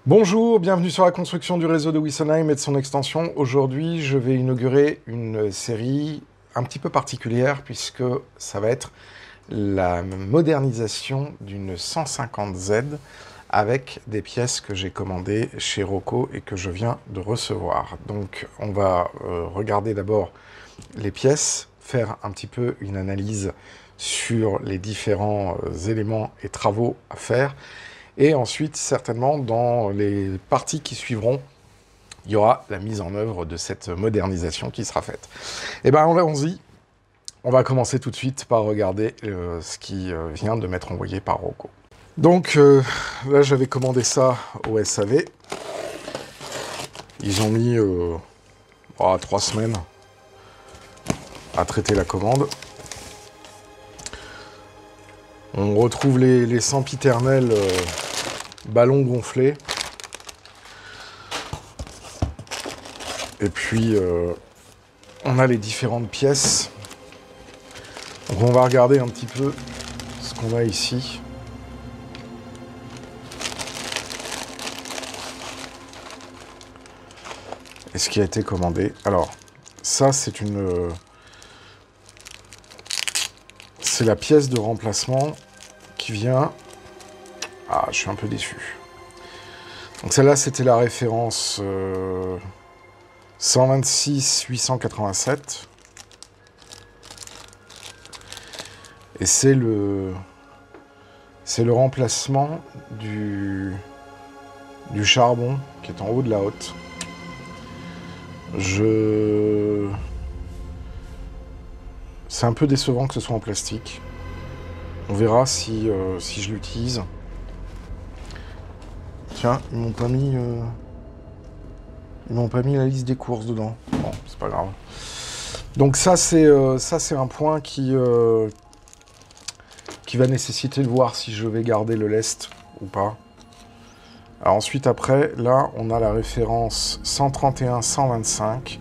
Bonjour, bienvenue sur la construction du réseau de Wissenheim et de son extension. Aujourd'hui, je vais inaugurer une série un petit peu particulière puisque ça va être la modernisation d'une 150Z avec des pièces que j'ai commandées chez Rocco et que je viens de recevoir. Donc, on va regarder d'abord les pièces, faire un petit peu une analyse sur les différents éléments et travaux à faire. Et ensuite, certainement, dans les parties qui suivront, il y aura la mise en œuvre de cette modernisation qui sera faite. Eh bien, allons-y. On va commencer tout de suite par regarder ce qui vient de m'être envoyé par Rocco. Donc, là, j'avais commandé ça au SAV. Ils ont mis 3 semaines à traiter la commande. On retrouve les sempiternels ballons gonflés. Et puis, on a les différentes pièces. Donc on va regarder un petit peu ce qu'on a ici. Et ce qui a été commandé. Alors, ça, c'est c'est la pièce de remplacement qui vient... Ah, je suis un peu déçu. Donc celle-là, c'était la référence 126 887. Et c'est le remplacement du charbon qui est en haut de la hotte. C'est un peu décevant que ce soit en plastique. On verra si je l'utilise. Tiens, ils m'ont pas mis la liste des courses dedans. Bon, c'est pas grave. Donc ça c'est un point qui va nécessiter de voir si je vais garder le lest ou pas. Alors ensuite, après, là, on a la référence 131-125.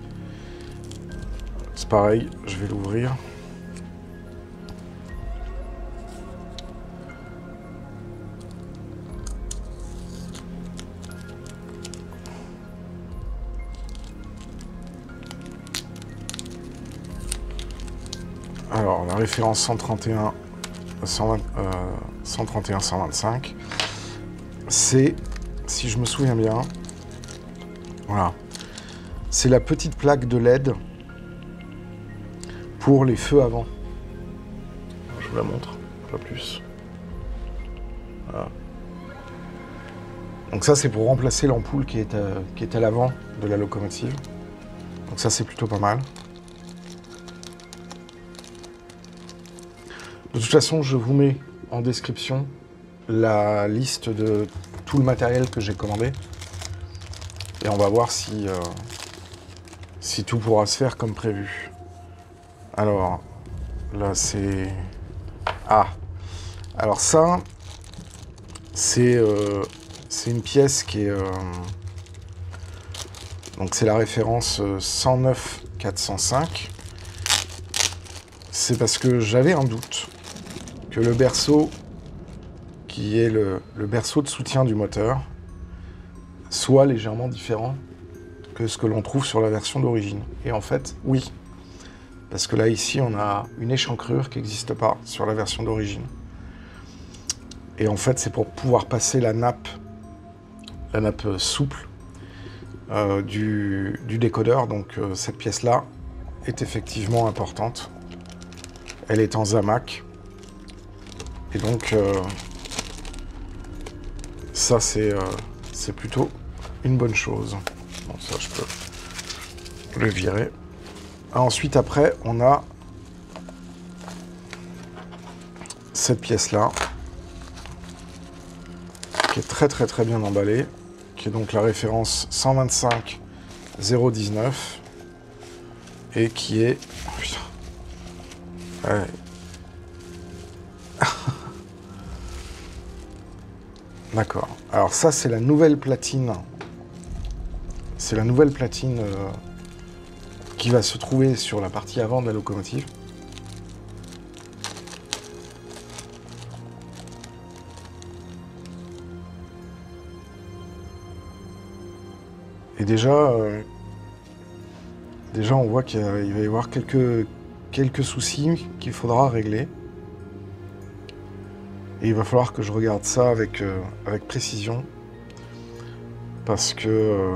C'est pareil, je vais l'ouvrir. Alors, la référence 131-125, c'est, si je me souviens bien, voilà, c'est la petite plaque de LED pour les feux avant. Je vous la montre, pas plus. Voilà. Donc ça, c'est pour remplacer l'ampoule qui est à l'avant de la locomotive. Donc ça, c'est plutôt pas mal. De toute façon, je vous mets en description la liste de tout le matériel que j'ai commandé. Et on va voir si tout pourra se faire comme prévu. Alors, là, c'est... Ah! Alors ça, c'est une pièce qui est... Donc c'est la référence 109-405. C'est parce que j'avais un doute que le berceau, qui est le berceau de soutien du moteur, soit légèrement différent que ce que l'on trouve sur la version d'origine. Et en fait, oui. Parce que là, ici, on a une échancrure qui n'existe pas sur la version d'origine. Et en fait, c'est pour pouvoir passer la nappe souple du décodeur. Donc, cette pièce-là est effectivement importante. Elle est en Zamac. Et donc, ça, c'est plutôt une bonne chose. Bon, ça, je peux le virer. Ensuite, après, on a cette pièce-là, qui est très très très bien emballée, qui est donc la référence 125-019, et qui est... Oh, putain. Ouais. D'accord. Alors ça, c'est la nouvelle platine. C'est la nouvelle platine qui va se trouver sur la partie avant de la locomotive. Et déjà, on voit qu'il va y avoir quelques soucis qu'il faudra régler. Et il va falloir que je regarde ça avec précision. Parce que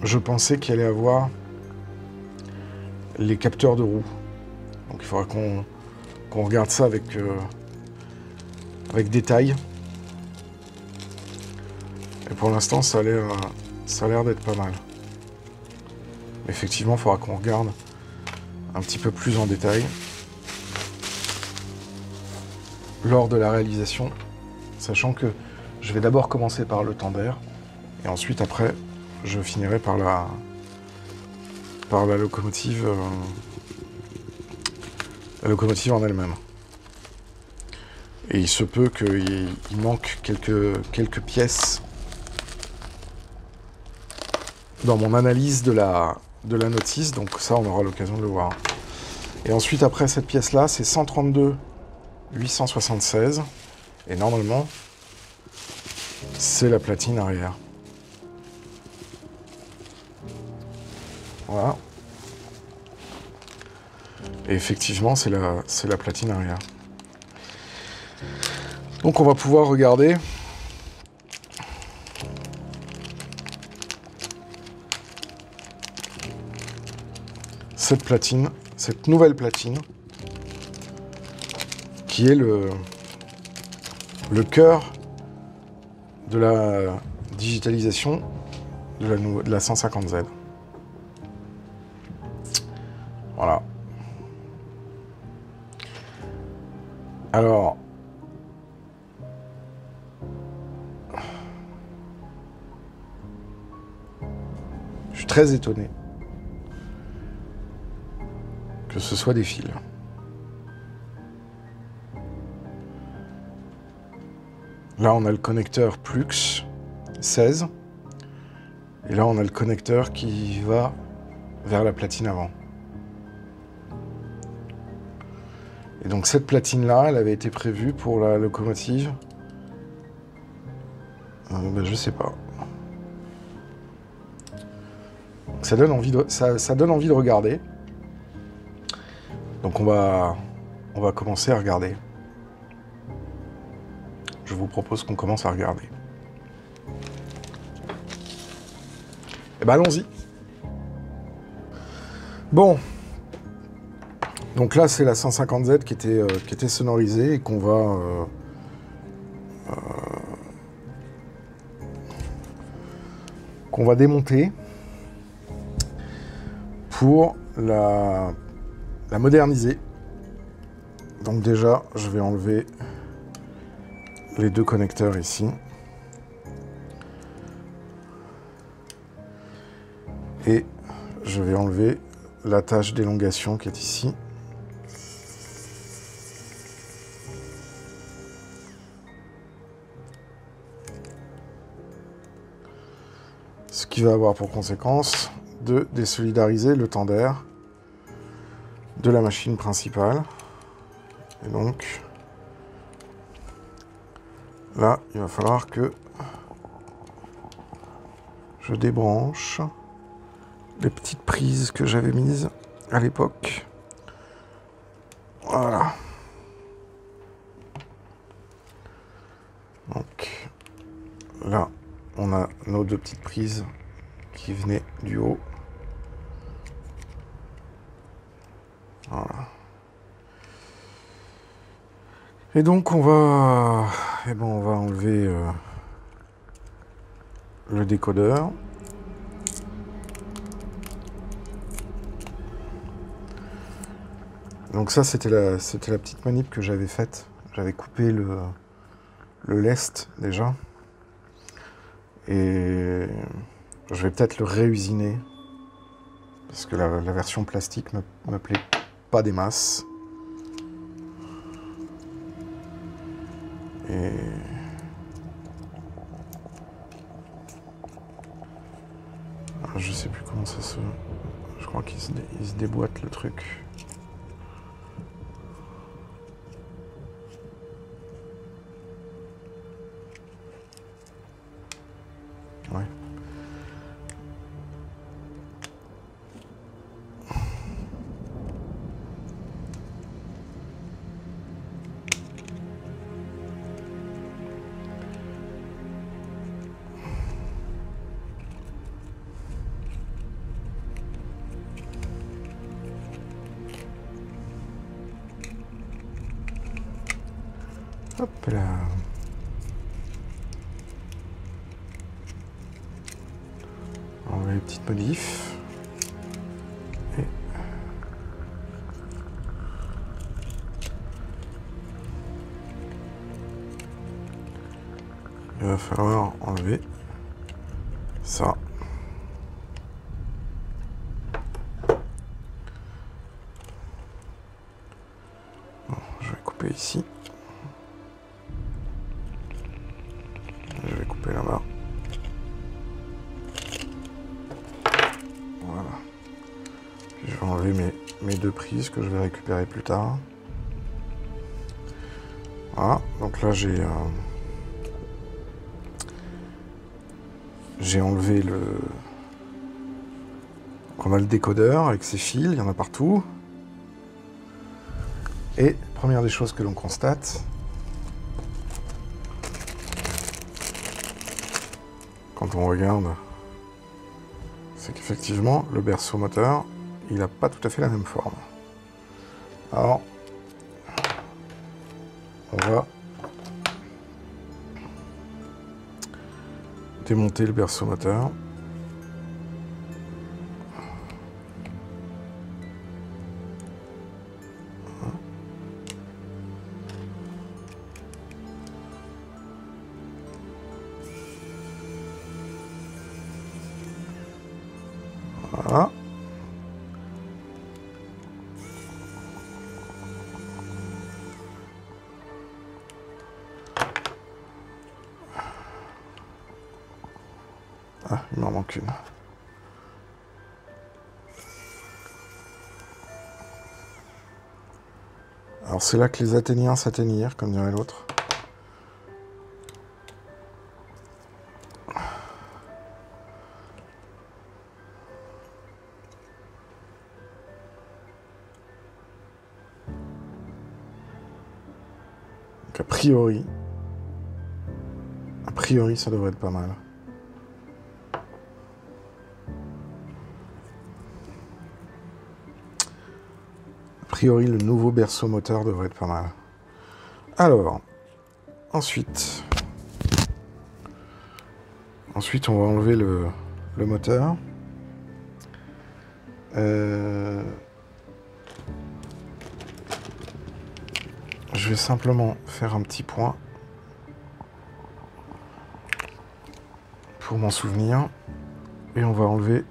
je pensais qu'il allait avoir les capteurs de roue. Donc il faudra qu'on regarde ça avec détail. Et pour l'instant, ça a l'air d'être pas mal. Effectivement, il faudra qu'on regarde un petit peu plus en détail lors de la réalisation, sachant que je vais d'abord commencer par le tender, et ensuite, après, je finirai par la locomotive en elle-même. Et il se peut qu'il manque quelques pièces dans mon analyse de la notice, donc ça, on aura l'occasion de le voir. Et ensuite, après cette pièce-là, c'est 132 876, et normalement, c'est la platine arrière. Voilà. Et effectivement, c'est la platine arrière. Donc on va pouvoir regarder cette platine, cette nouvelle platine, qui est le cœur de la digitalisation de la 150Z. Voilà. Alors, je suis très étonné que ce soit des fils. Là, on a le connecteur Plux 16. Et là, on a le connecteur qui va vers la platine avant. Et donc, cette platine-là, elle avait été prévue pour la locomotive. Je sais pas. Ça donne envie de regarder. Donc, on va commencer à regarder. Je vous propose qu'on commence à regarder. Eh ben, allons-y. Bon. Donc là, c'est la 150Z qui était sonorisée et qu'on va démonter pour la moderniser. Donc déjà, je vais enlever les deux connecteurs ici. Et je vais enlever l'attache d'élongation qui est ici. Ce qui va avoir pour conséquence de désolidariser le tender de la machine principale. Et donc, là, il va falloir que je débranche les petites prises que j'avais mises à l'époque. Voilà. Donc, là, on a nos deux petites prises qui venaient du haut. Voilà. Et donc, on va enlever le décodeur. Donc ça, c'était la petite manip que j'avais faite. J'avais coupé le lest déjà. Et je vais peut-être le réusiner. Parce que la version plastique me plaît pas des masses. Et je sais plus comment ça se... Je crois qu'il se déboîte le truc. Ouais. Hop là. Enlever les petites modifs. Et il va falloir enlever ça. Bon, je vais couper ici. Je vais couper là-bas. Voilà. Puis je vais enlever mes deux prises que je vais récupérer plus tard. Voilà. Donc là, j'ai enlevé le... Donc on a le décodeur avec ses fils, il y en a partout. Et première des choses que l'on constate, quand on regarde, c'est qu'effectivement, le berceau moteur, il n'a pas tout à fait la même forme. Alors, on va démonter le berceau moteur. Voilà. Ah, il m'en manque une. Alors c'est là que les Athéniens s'atteignirent, comme dirait l'autre. Donc a priori, ça devrait être pas mal. A priori, le nouveau berceau moteur devrait être pas mal. Alors, ensuite, on va enlever le moteur. Je vais simplement faire un petit point pour m'en souvenir. Et on va enlever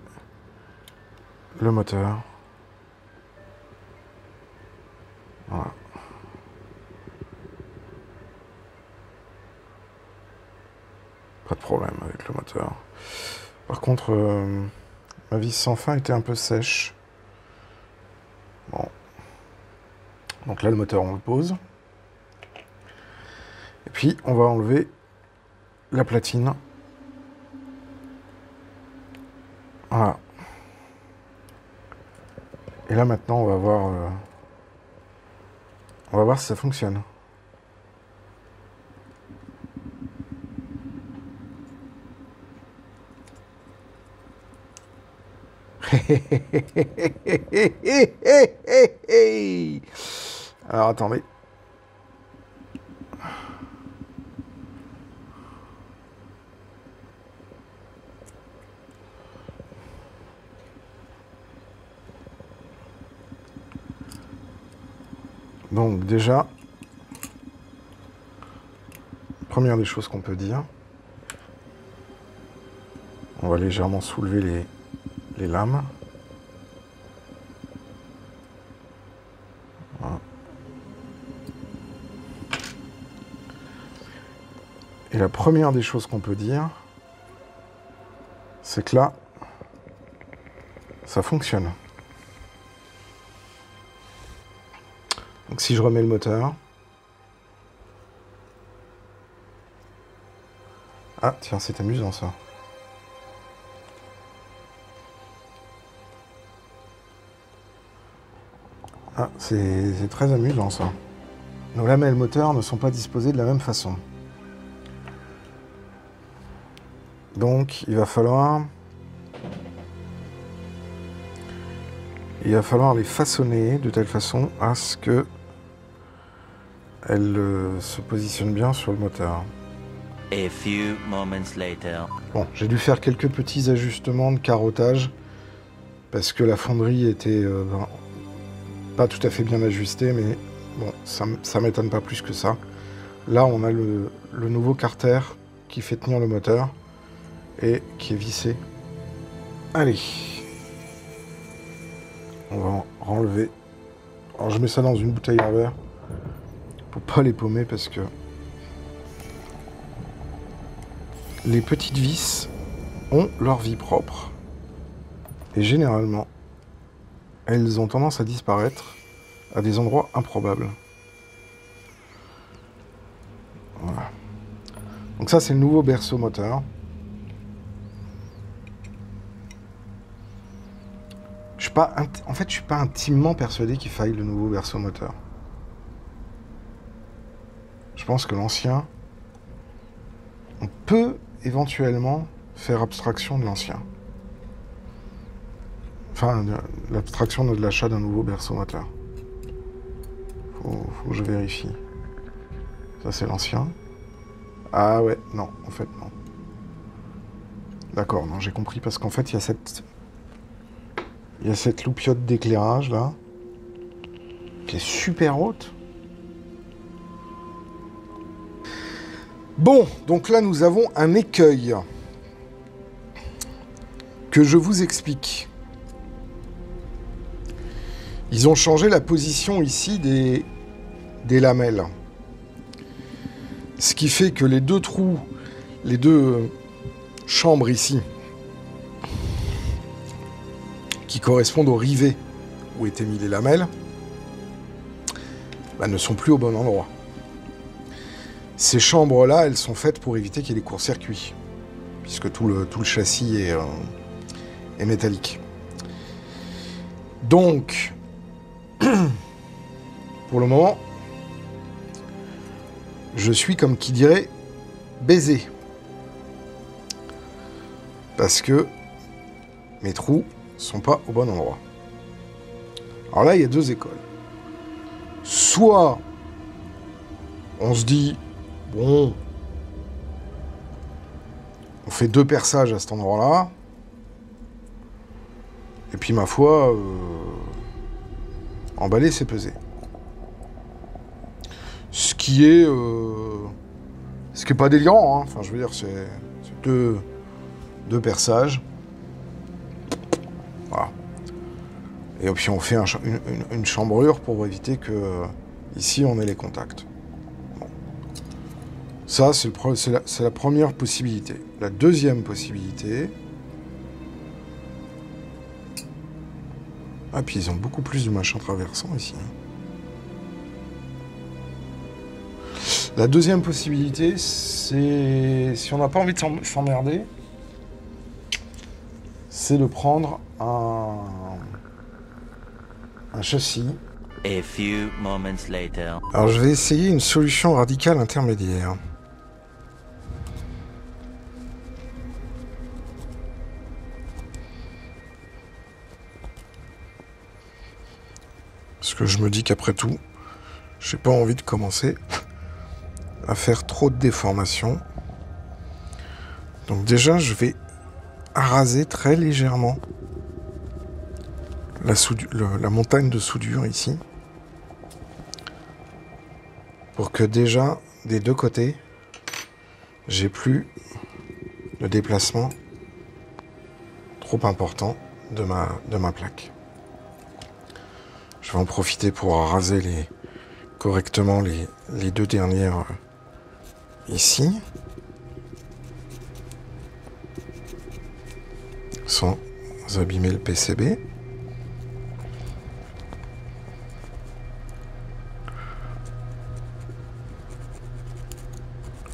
le moteur. Voilà. Pas de problème avec le moteur. Par contre, ma vis sans fin était un peu sèche. Bon. Donc là, le moteur, on le pose. Et puis, on va enlever la platine. Voilà. Et là, maintenant, on va voir si ça fonctionne. Alors, attendez. Donc déjà, première des choses qu'on peut dire, on va légèrement soulever les lames. Voilà. Et la première des choses qu'on peut dire, c'est que là, ça fonctionne. Donc si je remets le moteur... Ah, tiens, c'est amusant ça. Ah, c'est très amusant ça. Nos lamelles moteurs ne sont pas disposées de la même façon. Donc, il va falloir les façonner de telle façon à ce que elle se positionne bien sur le moteur. A few moments later. Bon, j'ai dû faire quelques petits ajustements de carottage parce que la fonderie était pas tout à fait bien ajustée, mais bon, ça m'étonne pas plus que ça. Là, on a le nouveau carter qui fait tenir le moteur et qui est vissé. Allez, on va enlever. Alors, je mets ça dans une bouteille en verre pour pas les paumer parce que les petites vis ont leur vie propre. Et généralement, elles ont tendance à disparaître à des endroits improbables. Voilà. Donc ça, c'est le nouveau berceau moteur. En fait, je suis pas intimement persuadé qu'il faille le nouveau berceau moteur. Je pense que l'ancien, on peut éventuellement faire abstraction de l'ancien. Enfin, l'abstraction de l'achat d'un nouveau berceau moteur. Faut que je vérifie. Ça, c'est l'ancien. Ah ouais, non, en fait, non. D'accord, non, j'ai compris, parce qu'en fait, il y a cette loupiote d'éclairage, là, qui est super haute. Bon, donc là, nous avons un écueil que je vous explique. Ils ont changé la position ici des lamelles. Ce qui fait que les deux trous, les deux chambres ici, qui correspondent aux rivets où étaient mis les lamelles, ne sont plus au bon endroit. Ces chambres-là, elles sont faites pour éviter qu'il y ait des courts-circuits, puisque tout le châssis est métallique. Donc, pour le moment, je suis, comme qui dirait, baisé. Parce que mes trous sont pas au bon endroit. Alors là, il y a deux écoles. Soit on se dit, bon, on fait deux perçages à cet endroit-là, et puis ma foi, emballer, c'est peser. Ce qui est pas délirant, hein. Enfin, je veux dire, c'est deux perçages. Voilà. Et puis on fait une chambrure pour éviter que ici on ait les contacts. Bon. Ça, c'est la première possibilité. La deuxième possibilité... Ah, puis ils ont beaucoup plus de machin traversant ici. La deuxième possibilité, c'est... Si on n'a pas envie de s'emmerder, c'est de prendre un châssis. A few moments later. Alors je vais essayer une solution radicale intermédiaire. Parce que je me dis qu'après tout, j'ai pas envie de commencer à faire trop de déformations. Donc déjà, je vais raser très légèrement la montagne de soudure ici. Pour que déjà, des deux côtés, j'ai plus le déplacement trop important de ma plaque. Je vais en profiter pour raser correctement les deux dernières ici, sans abîmer le PCB.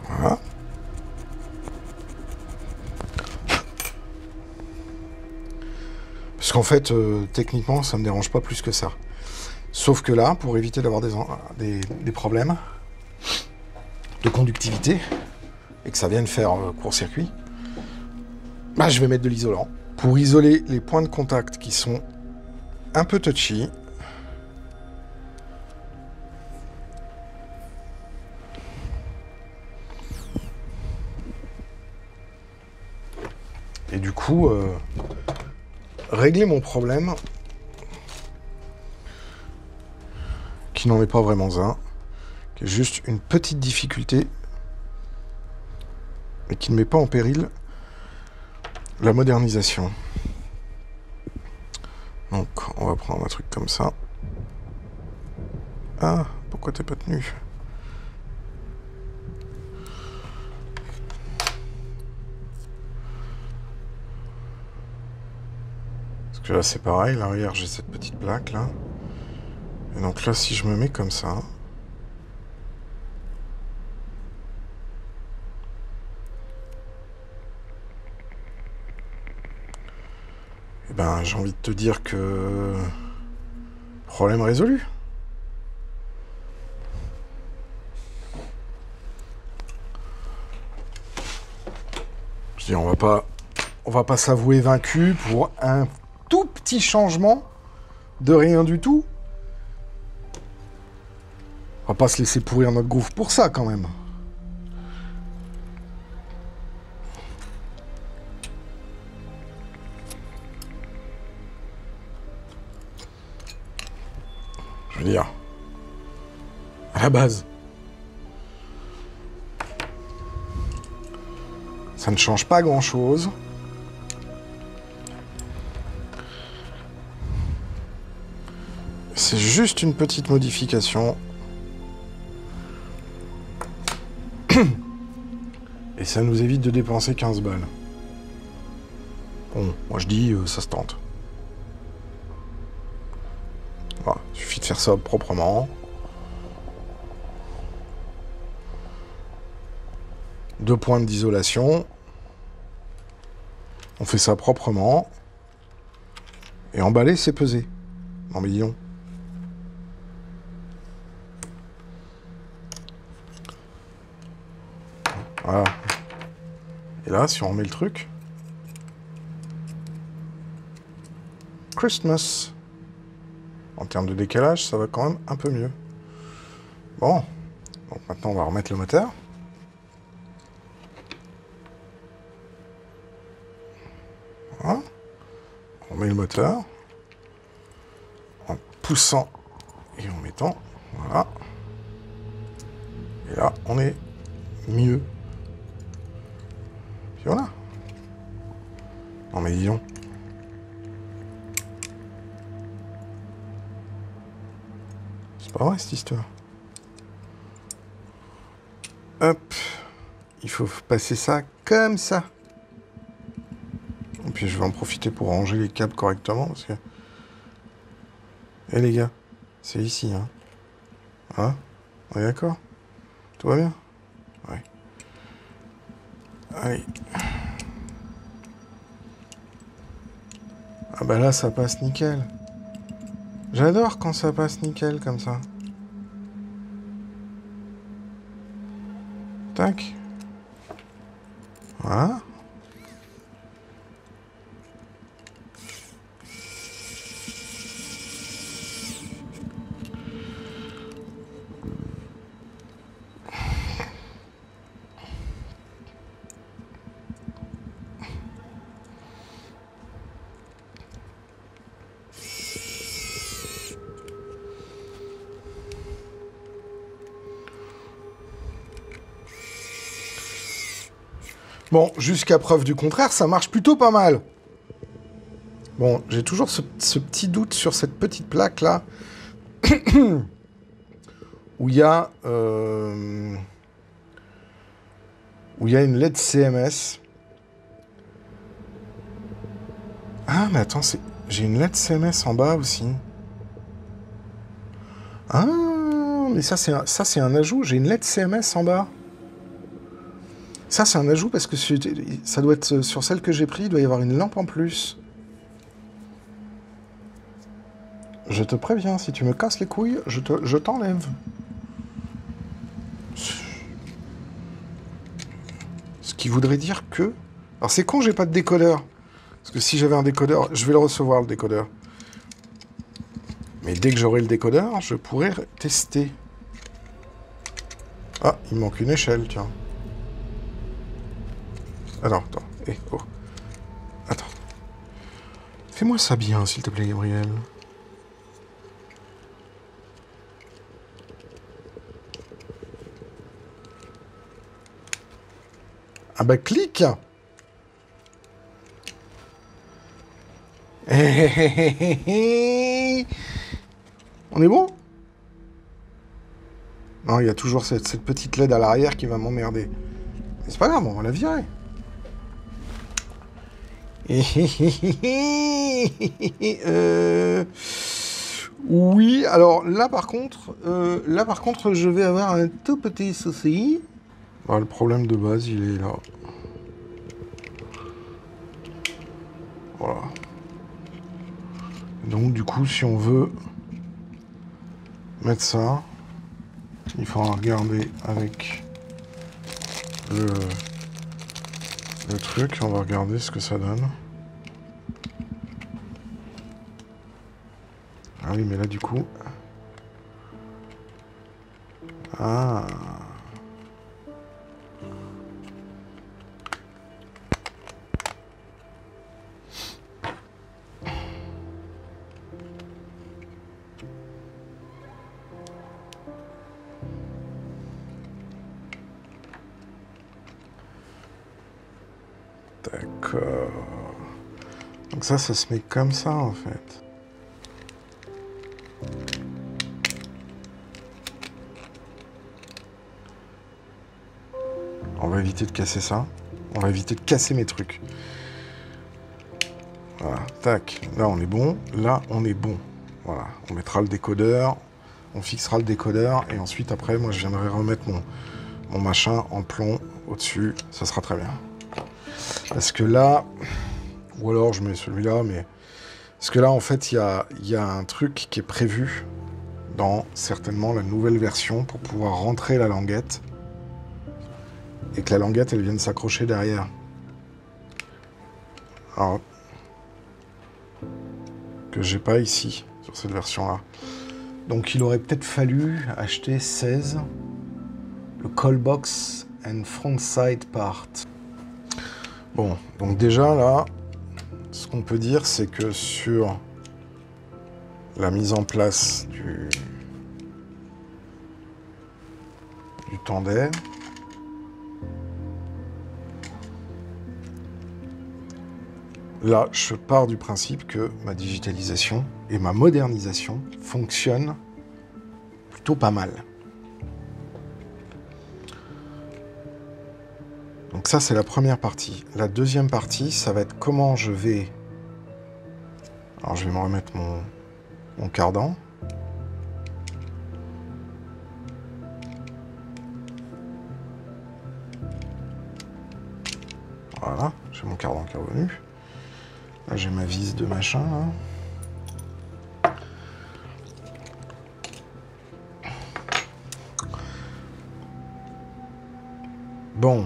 Voilà. Parce qu'en fait, techniquement, ça me dérange pas plus que ça. Sauf que là, pour éviter d'avoir des problèmes de conductivité et que ça vienne faire court-circuit, je vais mettre de l'isolant pour isoler les points de contact qui sont un peu touchy. Et du coup, régler mon problème, qui n'en est pas vraiment un, qui est juste une petite difficulté, mais qui ne met pas en péril la modernisation. Donc, on va prendre un truc comme ça. Ah, pourquoi t'es pas tenu ? Parce que là, c'est pareil. L'arrière, j'ai cette petite plaque, là. Et donc là, si je me mets comme ça... Eh ben, j'ai envie de te dire que... Problème résolu. Je dis, on va pas s'avouer vaincu pour un tout petit changement de rien du tout. On va pas se laisser pourrir notre groove pour ça, quand même. Je veux dire, à la base, ça ne change pas grand-chose. C'est juste une petite modification. Et ça nous évite de dépenser 15 balles. Bon, moi je dis, ça se tente. Voilà, il suffit de faire ça proprement. Deux points d'isolation. On fait ça proprement. Et emballer, c'est peser. Non mais dis donc. Voilà. Et là, si on remet le truc... Christmas. En termes de décalage, ça va quand même un peu mieux. Bon. Donc maintenant, on va remettre le moteur. Voilà. On met le moteur. En poussant et en mettant. Voilà. Et là, on est mieux. Puis voilà. Non mais dis donc. C'est pas vrai cette histoire. Hop. Il faut passer ça comme ça. Et puis je vais en profiter pour ranger les câbles correctement parce que... Eh les gars, c'est ici, hein. Hein? On est d'accord? Tout va bien? Ouais. Allez. Ah bah là, ça passe nickel. J'adore quand ça passe nickel comme ça. Tac. Voilà. Bon, jusqu'à preuve du contraire, ça marche plutôt pas mal. Bon, j'ai toujours ce petit doute sur cette petite plaque-là. Où il y a... où il y a une LED CMS. Ah, mais attends, j'ai une LED CMS en bas aussi. Ah, mais ça, c'est un ajout. J'ai une LED CMS en bas. Ça, c'est un ajout parce que ça doit être sur celle que j'ai pris, il doit y avoir une lampe en plus. Je te préviens, si tu me casses les couilles, je t'enlève. Ce qui voudrait dire que... Alors, c'est con, j'ai pas de décodeur. Parce que si j'avais un décodeur, je vais le recevoir, le décodeur. Mais dès que j'aurai le décodeur, je pourrai tester. Ah, il manque une échelle, tiens. Alors, attends. Oh. Fais-moi ça bien, s'il te plaît, Gabriel. Ah bah, clique. On est bon? Non, il y a toujours cette petite LED à l'arrière qui va m'emmerder. Mais c'est pas grave, on va la virer. Oui, alors là par contre, je vais avoir un tout petit souci. Bah, le problème de base, il est là. Voilà. Donc du coup, si on veut mettre ça, il faudra regarder avec le truc. On va regarder ce que ça donne. Ah oui, mais là du coup... Ah... D'accord. Donc ça se met comme ça en fait. On va éviter de casser ça. On va éviter de casser mes trucs. Voilà, tac. Là on est bon. Là on est bon. Voilà, on mettra le décodeur. On fixera le décodeur. Et ensuite après, moi je viendrai remettre mon machin en plomb au-dessus. Ça sera très bien. Parce que là... Ou alors je mets celui-là, mais... Parce que là, en fait, il y a un truc qui est prévu dans, certainement, la nouvelle version pour pouvoir rentrer la languette. Et que la languette, elle vienne s'accrocher derrière. Alors... Que j'ai pas ici, sur cette version-là. Donc, il aurait peut-être fallu acheter 16. Le call box and front side part. Bon, donc déjà, là... Ce qu'on peut dire, c'est que sur la mise en place du tandem, là, je pars du principe que ma digitalisation et ma modernisation fonctionnent plutôt pas mal. Donc ça, c'est la première partie. La deuxième partie, ça va être comment je vais... Alors, je vais me remettre mon cardan. Voilà, j'ai mon cardan qui est revenu. Là, j'ai ma vis de machin, là. Bon.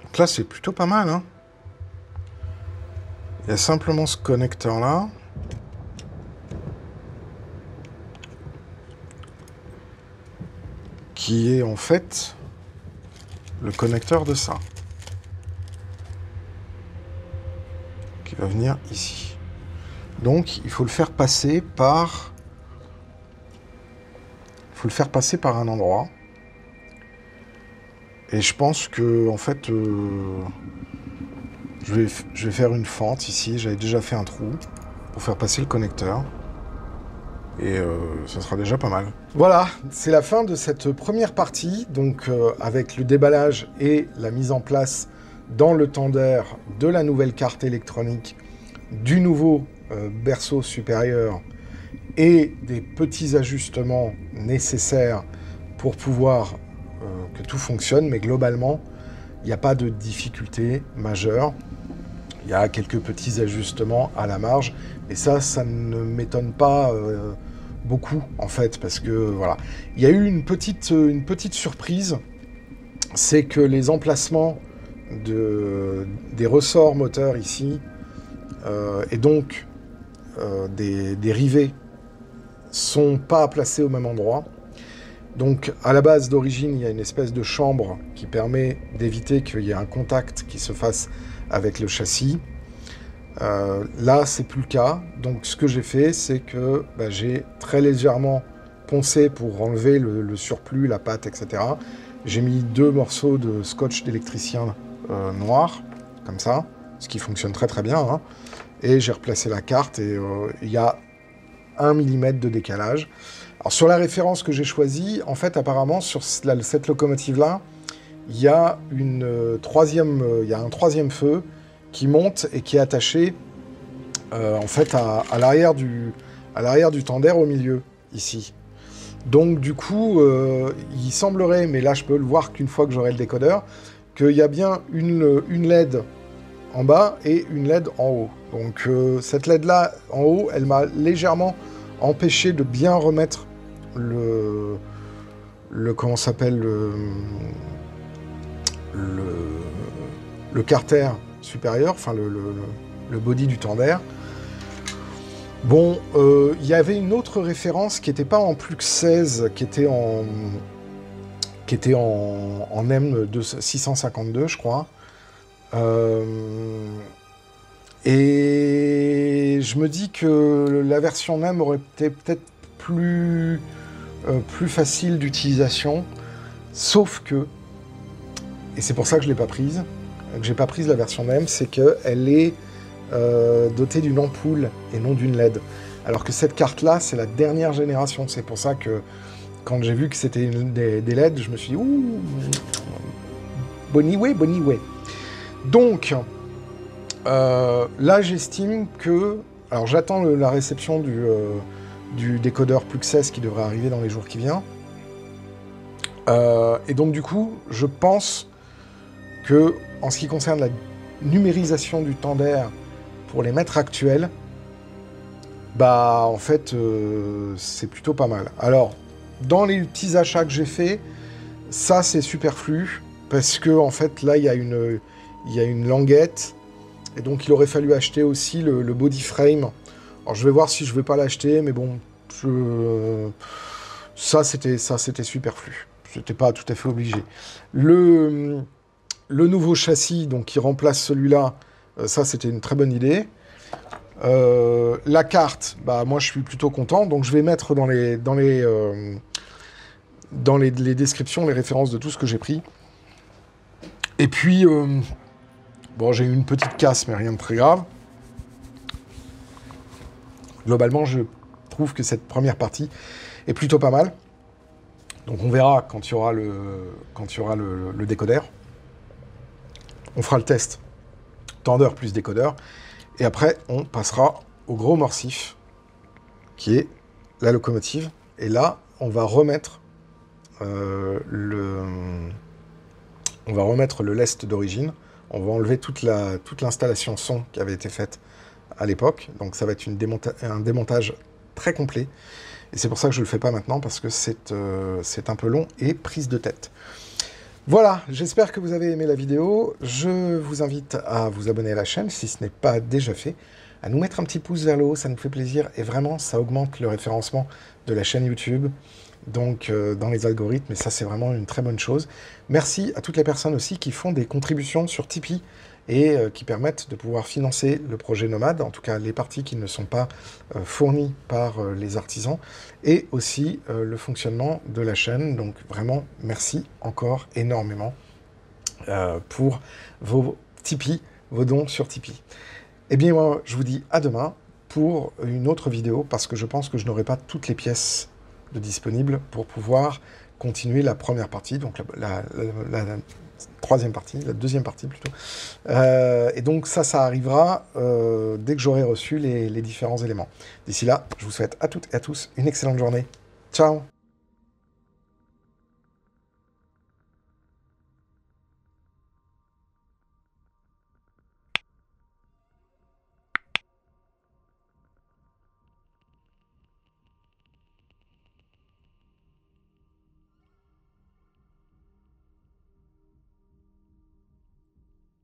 Donc là, c'est plutôt pas mal, hein. Il y a simplement ce connecteur-là. Qui est en fait le connecteur de ça. Qui va venir ici. Donc, il faut le faire passer par... Il faut le faire passer par un endroit. Et je pense que, en fait, je vais faire une fente ici. J'avais déjà fait un trou pour faire passer le connecteur. Et ça sera déjà pas mal. Voilà, c'est la fin de cette première partie. Donc, avec le déballage et la mise en place dans le tender de la nouvelle carte électronique, du nouveau berceau supérieur et des petits ajustements nécessaires pour pouvoir que tout fonctionne, mais globalement, il n'y a pas de difficulté majeure. Il y a quelques petits ajustements à la marge, et ça ne m'étonne pas beaucoup, en fait, parce que, voilà. Il y a eu une petite surprise, c'est que les emplacements des ressorts moteurs ici, et donc des rivets, sont pas placés au même endroit. Donc à la base d'origine, il y a une espèce de chambre qui permet d'éviter qu'il y ait un contact qui se fasse avec le châssis. Là, c'est plus le cas. Donc ce que j'ai fait, c'est que j'ai très légèrement poncé pour enlever le surplus, la pâte, etc. J'ai mis 2 morceaux de scotch d'électricien noir, comme ça, ce qui fonctionne très très bien. Hein. Et j'ai replacé la carte et il y a 1 mm de décalage. Alors sur la référence que j'ai choisie, en fait apparemment sur cette locomotive-là, il y a un troisième feu qui monte et qui est attaché en fait à l'arrière du tender au milieu, ici. Donc du coup, il semblerait, mais là je peux le voir qu'une fois que j'aurai le décodeur, qu'il y a bien une LED en bas et une LED en haut. Donc cette LED là en haut, elle m'a légèrement empêché de bien remettre le comment s'appelle le carter supérieur, enfin le body du tender. Bon, il y avait une autre référence qui n'était pas en plus que 16, qui était en M652, je crois. Et je me dis que la version M aurait été peut-être plus facile d'utilisation, sauf que, et c'est pour ça que je l'ai pas prise, que j'ai pas prise la version M, c'est qu'elle est dotée d'une ampoule et non d'une LED. Alors que cette carte-là, c'est la dernière génération. C'est pour ça que quand j'ai vu que c'était des LED, je me suis dit, ouh, bonny way. Donc, là, j'estime que... Alors, j'attends la réception du décodeur Plus 16 qui devrait arriver dans les jours qui viennent. Et donc, du coup, je pense que, en ce qui concerne la numérisation du tender pour les mètres actuels, en fait, c'est plutôt pas mal. Alors, dans les petits achats que j'ai faits, ça, c'est superflu, parce que, en fait, là, il y a une languette, et donc il aurait fallu acheter aussi le body frame. Alors, je vais voir si je vais pas l'acheter, mais bon, ça, c'était superflu. C'était pas tout à fait obligé. Le nouveau châssis, donc, qui remplace celui-là, ça, c'était une très bonne idée. La carte, moi, je suis plutôt content. Donc, je vais mettre dans les descriptions les références de tout ce que j'ai pris. Et puis, bon, j'ai eu une petite casse, mais rien de très grave. Globalement, je trouve que cette première partie est plutôt pas mal. Donc, on verra quand il y aura le décodeur. On fera le test tender plus décodeur. Et après, on passera au gros morsif, qui est la locomotive. Et là, on va remettre le lest d'origine. On va enlever toute l'installation son qui avait été faite à l'époque. Donc ça va être un démontage très complet. Et c'est pour ça que je ne le fais pas maintenant, parce que c'est un peu long et prise de tête. Voilà, j'espère que vous avez aimé la vidéo. Je vous invite à vous abonner à la chaîne, si ce n'est pas déjà fait, à nous mettre un petit pouce vers le haut, ça nous fait plaisir, et vraiment, ça augmente le référencement de la chaîne YouTube, donc dans les algorithmes, et ça, c'est vraiment une très bonne chose. Merci à toutes les personnes aussi qui font des contributions sur Tipeee, et qui permettent de pouvoir financer le projet Nomade, en tout cas les parties qui ne sont pas fournies par les artisans, et aussi le fonctionnement de la chaîne. Donc vraiment, merci encore énormément pour vos Tipeee, vos dons sur Tipeee. Eh bien moi, je vous dis à demain pour une autre vidéo, parce que je pense que je n'aurai pas toutes les pièces disponibles pour pouvoir continuer la première partie, donc la troisième partie, la deuxième partie plutôt. Et donc ça arrivera dès que j'aurai reçu les différents éléments. D'ici là, je vous souhaite à toutes et à tous une excellente journée. Ciao!